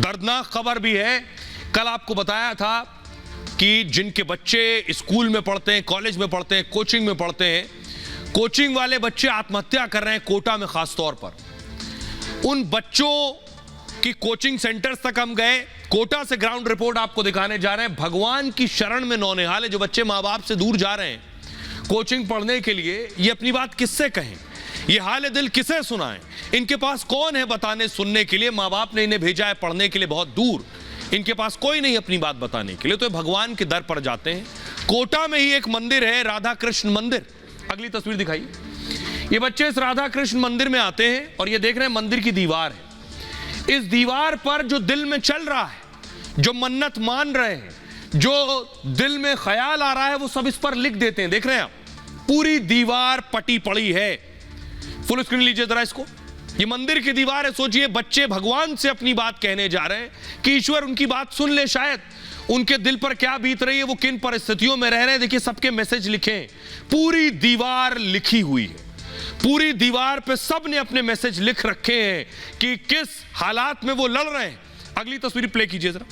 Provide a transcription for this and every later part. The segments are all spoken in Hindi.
दर्दनाक खबर भी है। कल आपको बताया था कि जिनके बच्चे स्कूल में पढ़ते हैं, कॉलेज में पढ़ते हैं, कोचिंग में पढ़ते हैं, कोचिंग वाले बच्चे आत्महत्या कर रहे हैं कोटा में खास तौर पर। उन बच्चों की कोचिंग सेंटर्स तक हम गए। कोटा से ग्राउंड रिपोर्ट आपको दिखाने जा रहे हैं। भगवान की शरण में नौनिहाल है जो बच्चे माँ बाप से दूर जा रहे हैं कोचिंग पढ़ने के लिए। ये अपनी बात किससे कहें, ये हाल दिल किसे सुनाएं? इनके पास कौन है बताने सुनने के लिए? माँ बाप ने इन्हें भेजा है पढ़ने के लिए बहुत दूर, इनके पास कोई नहीं अपनी बात बताने के लिए, तो भगवान के दर पर जाते हैं। कोटा में ही एक मंदिर है, राधा कृष्ण मंदिर। अगली तस्वीर दिखाइए। ये बच्चे इस राधा कृष्ण मंदिर में आते हैं और ये देख रहे हैं मंदिर की दीवार है। इस दीवार पर जो दिल में चल रहा है, जो मन्नत मान रहे हैं, जो दिल में ख्याल आ रहा है, वो सब इस पर लिख देते हैं। देख रहे हैं आप, पूरी दीवार पटी पड़ी है। फुल स्क्रीन लीजिए जरा इसको। ये मंदिर की दीवार है। सोचिए बच्चे भगवान से अपनी बात कहने जा रहे हैं कि ईश्वर उनकी बात सुन ले, शायद उनके दिल पर क्या बीत रही है, वो किन परिस्थितियों में रह रहे हैं। देखिए सबके मैसेज लिखे हैं, पूरी दीवार लिखी हुई है। पूरी दीवार पे सब ने अपने मैसेज लिख रखे हैं कि किस हालात में वो लड़ रहे हैं। अगली तस्वीर प्ले कीजिए जरा।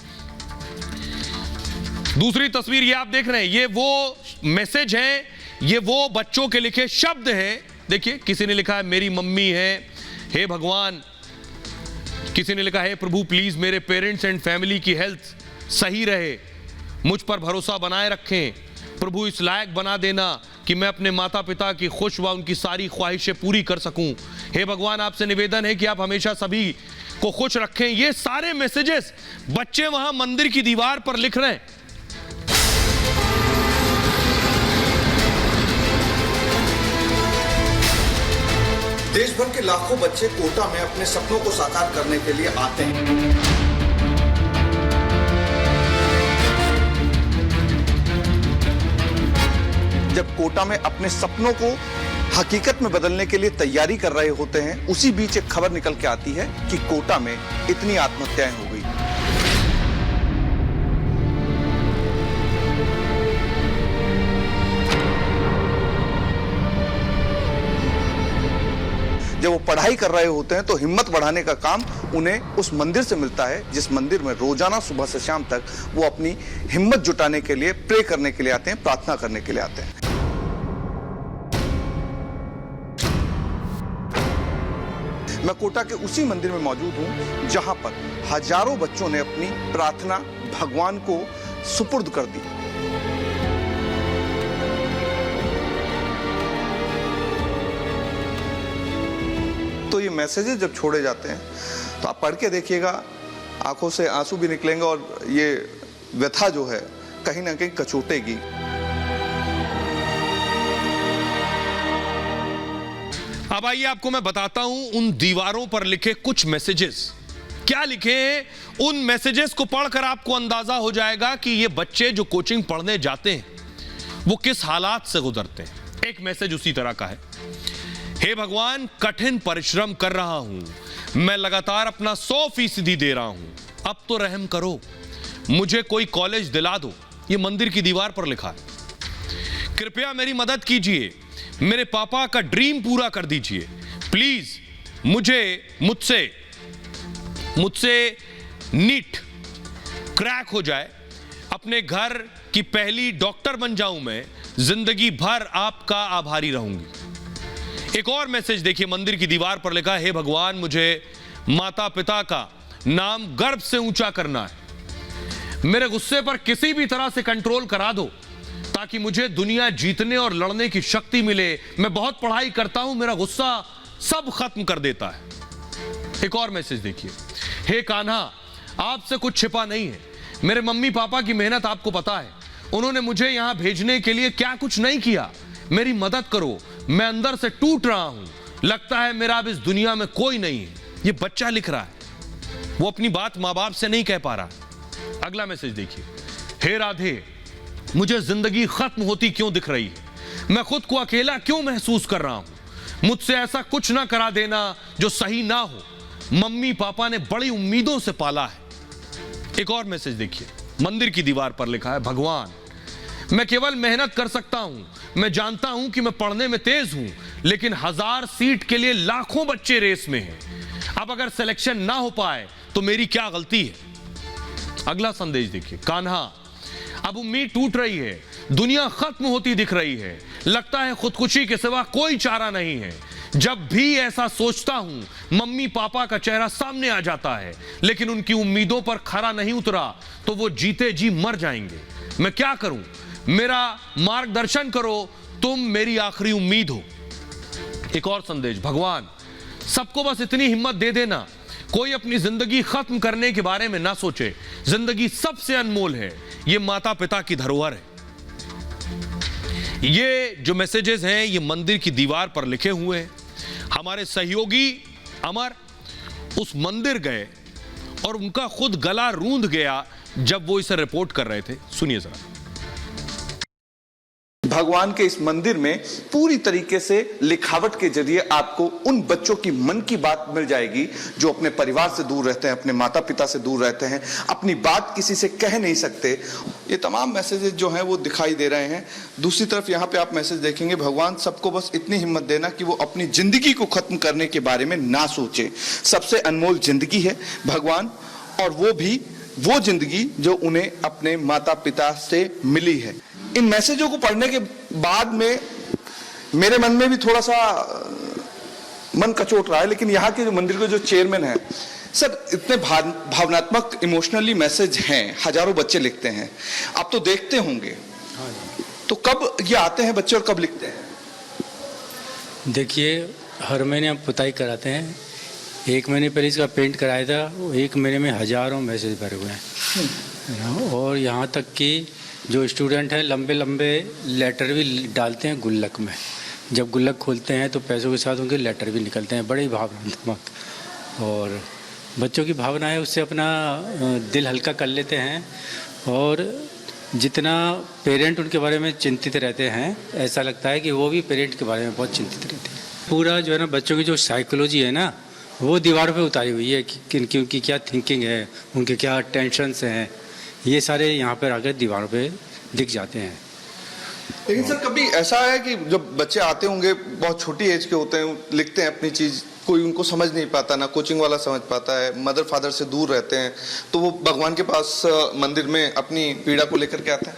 दूसरी तस्वीर ये आप देख रहे हैं, ये वो मैसेज है, ये वो बच्चों के लिखे शब्द हैं। देखिए किसी ने लिखा है मेरी मम्मी है, हे भगवान। किसी ने लिखा है प्रभु प्लीज मेरे पेरेंट्स एंड फैमिली की हेल्थ सही रहे, मुझ पर भरोसा बनाए रखें। प्रभु इस लायक बना देना कि मैं अपने माता पिता की खुश व उनकी सारी ख्वाहिशें पूरी कर सकूं। हे भगवान आपसे निवेदन है कि आप हमेशा सभी को खुश रखें। ये सारे मैसेजेस बच्चे वहां मंदिर की दीवार पर लिख रहे हैं। देश भर के लाखों बच्चे कोटा में अपने सपनों को साकार करने के लिए आते हैं। जब कोटा में अपने सपनों को हकीकत में बदलने के लिए तैयारी कर रहे होते हैं, उसी बीच एक खबर निकल के आती है कि कोटा में इतनी आत्महत्याएं हो गई। जब वो पढ़ाई कर रहे होते हैं तो हिम्मत बढ़ाने का काम उन्हें उस मंदिर से मिलता है, जिस मंदिर में रोजाना सुबह से शाम तक वो अपनी हिम्मत जुटाने के लिए, प्रे करने के लिए आते हैं, प्रार्थना करने के लिए आते हैं। मैं कोटा के उसी मंदिर में मौजूद हूं जहां पर हजारों बच्चों ने अपनी प्रार्थना भगवान को सुपुर्द कर दी। तो ये मैसेजेस जब छोड़े जाते हैं तो आप पढ़ के देखिएगा, आंखों से आंसू भी निकलेंगे और ये व्यथा जो है कहीं ना कहीं कचोटेगी। अब आइए आपको मैं बताता हूं उन दीवारों पर लिखे कुछ मैसेजेस। क्या लिखे हैं उन मैसेजेस को पढ़कर आपको अंदाजा हो जाएगा कि ये बच्चे जो कोचिंग पढ़ने जाते हैं वो किस हालात से गुजरते हैं। एक मैसेज उसी तरह का है, हे भगवान कठिन परिश्रम कर रहा हूं, मैं लगातार अपना 100% दे रहा हूं, अब तो रहम करो, मुझे कोई कॉलेज दिला दो। ये मंदिर की दीवार पर लिखा है। कृपया मेरी मदद कीजिए, मेरे पापा का ड्रीम पूरा कर दीजिए, प्लीज मुझसे नीट क्रैक हो जाए, अपने घर की पहली डॉक्टर बन जाऊं मैं, जिंदगी भर आपका आभारी रहूंगी। एक और मैसेज देखिए मंदिर की दीवार पर लिखा है, हे भगवान मुझे माता पिता का नाम गर्व से ऊंचा करना है, मेरे गुस्से पर किसी भी तरह से कंट्रोल करा दो ताकि मुझे दुनिया जीतने और लड़ने की शक्ति मिले। मैं बहुत पढ़ाई करता हूं, मेरा गुस्सा सब खत्म कर देता है। एक और मैसेज देखिए, हे कान्हा आपसे कुछ छिपा नहीं है, मेरे मम्मी पापा की मेहनत आपको पता है, उन्होंने मुझे यहां भेजने के लिए क्या कुछ नहीं किया, मेरी मदद करो, मैं अंदर से टूट रहा हूं, लगता है मेरा अब इस दुनिया में कोई नहीं है। ये बच्चा लिख रहा है, वो अपनी बात माँ बाप से नहीं कह पा रहा। अगला मैसेज देखिए, हे राधे मुझे जिंदगी खत्म होती क्यों दिख रही है, मैं खुद को अकेला क्यों महसूस कर रहा हूं, मुझसे ऐसा कुछ ना करा देना जो सही ना हो, मम्मी पापा ने बड़ी उम्मीदों से पाला है। एक और मैसेज देखिए मंदिर की दीवार पर लिखा है, भगवान मैं केवल मेहनत कर सकता हूं, मैं जानता हूं कि मैं पढ़ने में तेज हूं, लेकिन 1000 सीट के लिए लाखों बच्चे रेस में हैं, अब अगर सिलेक्शन ना हो पाए तो मेरी क्या गलती है? अगला संदेश देखिए, कान्हा, अब उम्मीद टूट रही है, दुनिया खत्म होती दिख रही है, लगता है खुदकुशी के सिवा कोई चारा नहीं है। जब भी ऐसा सोचता हूं मम्मी पापा का चेहरा सामने आ जाता है, लेकिन उनकी उम्मीदों पर खरा नहीं उतरा तो वो जीते जी मर जाएंगे। मैं क्या करूं? मेरा मार्गदर्शन करो, तुम मेरी आखिरी उम्मीद हो। एक और संदेश, भगवान सबको बस इतनी हिम्मत दे देना, कोई अपनी जिंदगी खत्म करने के बारे में ना सोचे। जिंदगी सबसे अनमोल है, ये माता पिता की धरोहर है। ये जो मैसेजेस हैं ये मंदिर की दीवार पर लिखे हुए हैं। हमारे सहयोगी अमर उस मंदिर गए और उनका खुद गला रूंध गया जब वो इसे रिपोर्ट कर रहे थे। सुनिए जरा। भगवान के इस मंदिर में पूरी तरीके से लिखावट के जरिए आपको उन बच्चों की मन की बात मिल जाएगी जो अपने परिवार से दूर रहते हैं, अपने माता पिता से दूर रहते हैं, अपनी बात किसी से कह नहीं सकते। ये तमाम मैसेजेस जो हैं वो दिखाई दे रहे हैं। दूसरी तरफ यहाँ पे आप मैसेज देखेंगे, भगवान सबको बस इतनी हिम्मत देना कि वो अपनी जिंदगी को खत्म करने के बारे में ना सोचे। सबसे अनमोल जिंदगी है भगवान, और वो भी वो जिंदगी जो उन्हें अपने माता पिता से मिली है। इन मैसेजों को पढ़ने के बाद में मेरे मन में भी थोड़ा सा मन कचोट रहा है, लेकिन यहाँ के जो मंदिर के जो चेयरमैन हैं, सर इतने भावनात्मक इमोशनली मैसेज हैं, हजारों बच्चे लिखते हैं, आप तो देखते होंगे। तो कब ये आते हैं बच्चे और कब लिखते हैं? देखिए, हर महीने हम पुताई कराते हैं। 1 महीने पहले इसका पेंट कराया था, वो 1 महीने में हजारों मैसेज भरे हुए हैं। और यहाँ तक कि जो स्टूडेंट हैं लंबे लंबे लेटर भी डालते हैं गुल्लक में। जब गुल्लक खोलते हैं तो पैसों के साथ उनके लेटर भी निकलते हैं, बड़े भावनात्मक। और बच्चों की भावनाएं उससे अपना दिल हल्का कर लेते हैं। और जितना पेरेंट उनके बारे में चिंतित रहते हैं, ऐसा लगता है कि वो भी पेरेंट के बारे में बहुत चिंतित रहते हैं। पूरा जो है ना, बच्चों की जो साइकोलॉजी है ना, वो दीवार पे उतारी हुई है कि उनकी क्या थिंकिंग है, उनके क्या टेंशन्स हैं, ये सारे यहाँ पर आकर दीवार पे दिख जाते हैं। लेकिन सर कभी ऐसा है कि जब बच्चे आते होंगे, बहुत छोटी एज के होते हैं, लिखते हैं अपनी चीज़, कोई उनको समझ नहीं पाता, ना कोचिंग वाला समझ पाता है, मदर फादर से दूर रहते हैं, तो वो भगवान के पास मंदिर में अपनी पीड़ा को लेकर के आते हैं?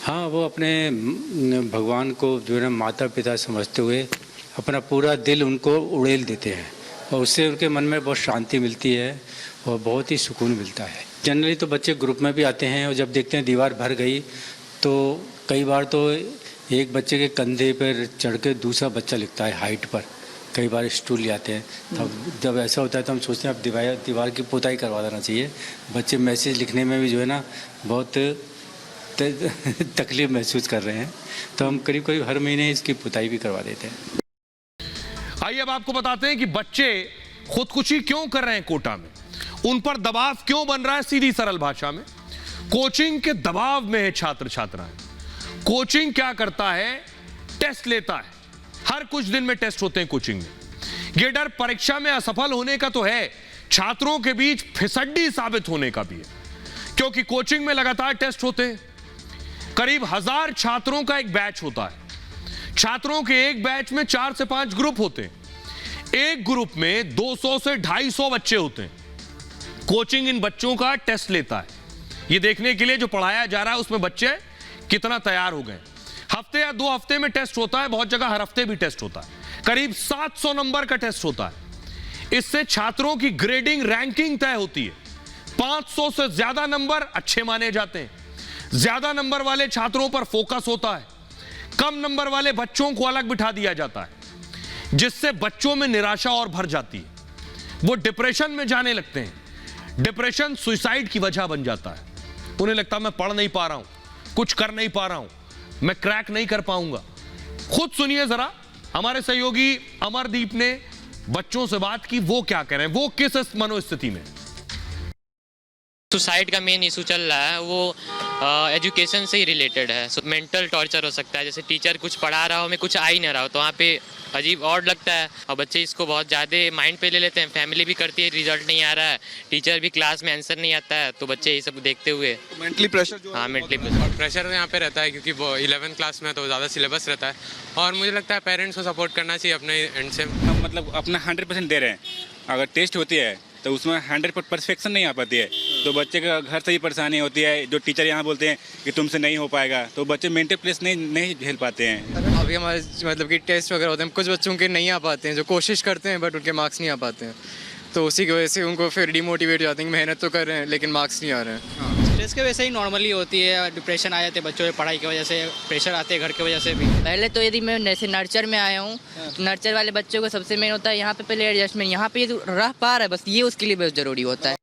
हाँ, वो अपने भगवान को जो है ना माता पिता समझते हुए अपना पूरा दिल उनको उड़ेल देते हैं, और उससे उनके मन में बहुत शांति मिलती है और बहुत ही सुकून मिलता है। जनरली तो बच्चे ग्रुप में भी आते हैं, और जब देखते हैं दीवार भर गई तो कई बार तो एक बच्चे के कंधे पर चढ़ के दूसरा बच्चा लिखता है हाइट पर। कई बार स्टूल ले आते हैं। तब जब ऐसा होता है तो हम सोचते हैं अब दीवार की पुताई करवा देना चाहिए। बच्चे मैसेज लिखने में भी जो है ना बहुत तकलीफ महसूस कर रहे हैं, तो हम करीब करीब हर महीने इसकी पुताई भी करवा देते हैं। आइए अब आपको बताते हैं कि बच्चे खुदकुशी क्यों कर रहे हैं कोटा में, उन पर दबाव क्यों बन रहा है। सीधी सरल भाषा में, कोचिंग के दबाव में है छात्र छात्राएं। कोचिंग क्या करता है? टेस्ट लेता है। हर कुछ दिन में टेस्ट होते हैं कोचिंग में। यह डर परीक्षा में असफल होने का तो है, छात्रों के बीच फिसड्डी साबित होने का भी है, क्योंकि कोचिंग में लगातार टेस्ट होते हैं। करीब 1000 छात्रों का एक बैच होता है। छात्रों के एक बैच में 4 से 5 ग्रुप होते हैं। एक ग्रुप में 200 से 250 बच्चे होते हैं। कोचिंग इन बच्चों का टेस्ट लेता है, ये देखने के लिए जो पढ़ाया जा रहा है उसमें बच्चे कितना तैयार हो गए। हफ्ते या 2 हफ्ते में टेस्ट होता है, बहुत जगह हर हफ्ते भी टेस्ट होता है। करीब 700 नंबर का टेस्ट होता है। इससे छात्रों की ग्रेडिंग रैंकिंग तय होती है। 500 से ज्यादा नंबर अच्छे माने जाते हैं। ज्यादा नंबर वाले छात्रों पर फोकस होता है, कम नंबर वाले बच्चों को अलग बिठा दिया जाता है, जिससे बच्चों में निराशा और भर जाती है। वो डिप्रेशन में जाने लगते हैं। डिप्रेशन सुसाइड की वजह बन जाता है। उन्हें लगता है मैं पढ़ नहीं पा रहा हूं, कुछ कर नहीं पा रहा हूं, मैं क्रैक नहीं कर पाऊंगा। खुद सुनिए जरा, हमारे सहयोगी अमरदीप ने बच्चों से बात की, वो क्या कह रहे हैं, वो किस मनोस्थिति में। सुसाइड का मेन इशू चल रहा है, वो एजुकेशन से ही रिलेटेड है। मेंटल टॉर्चर हो सकता है, जैसे टीचर कुछ पढ़ा रहा हो, हमें कुछ आ ही नहीं रहा हो, तो वहाँ पे अजीब ऑड लगता है, और बच्चे इसको बहुत ज़्यादा माइंड पे ले लेते हैं। फैमिली भी करती है, रिजल्ट नहीं आ रहा है, टीचर भी क्लास में आंसर नहीं आता है, तो बच्चे ये सब देखते हुए मेंटली प्रेशर जो, हाँ मेंटली प्रेशर यहाँ पे रहता है, क्योंकि वो 11th क्लास में तो ज़्यादा सिलेबस रहता है। और मुझे लगता है पेरेंट्स को सपोर्ट करना चाहिए अपने एंड से। हम मतलब अपना 100% दे रहे हैं। अगर टेस्ट होती है तो तो उसमें 100% परफेक्शन नहीं आ पाती है, तो बच्चे का घर से ही परेशानी होती है। जो टीचर यहाँ बोलते हैं कि तुमसे नहीं हो पाएगा, तो बच्चे मेंटल प्रेस नहीं झेल पाते हैं। अभी हमारे मतलब कि टेस्ट वगैरह होते हैं, कुछ बच्चों के नहीं आ पाते हैं, जो कोशिश करते हैं बट उनके मार्क्स नहीं आ पाते हैं, तो उसी की वजह से उनको फिर डिमोटिवेट हो जाते हैं कि मेहनत तो कर रहे हैं लेकिन मार्क्स नहीं आ रहे हैं। स्ट्रेस के वैसे ही नॉर्मली होती है, डिप्रेशन आ जाते हैं बच्चों में, पढ़ाई की वजह से प्रेशर आते हैं घर की वजह से भी। पहले तो यदि मैं जैसे नर्चर में आया हूँ, नर्चर वाले बच्चों को सबसे मेन होता है यहाँ पे पहले एडजस्टमेंट, यहाँ पे ये रह पा रहा है बस, ये उसके लिए बहुत ज़रूरी होता है।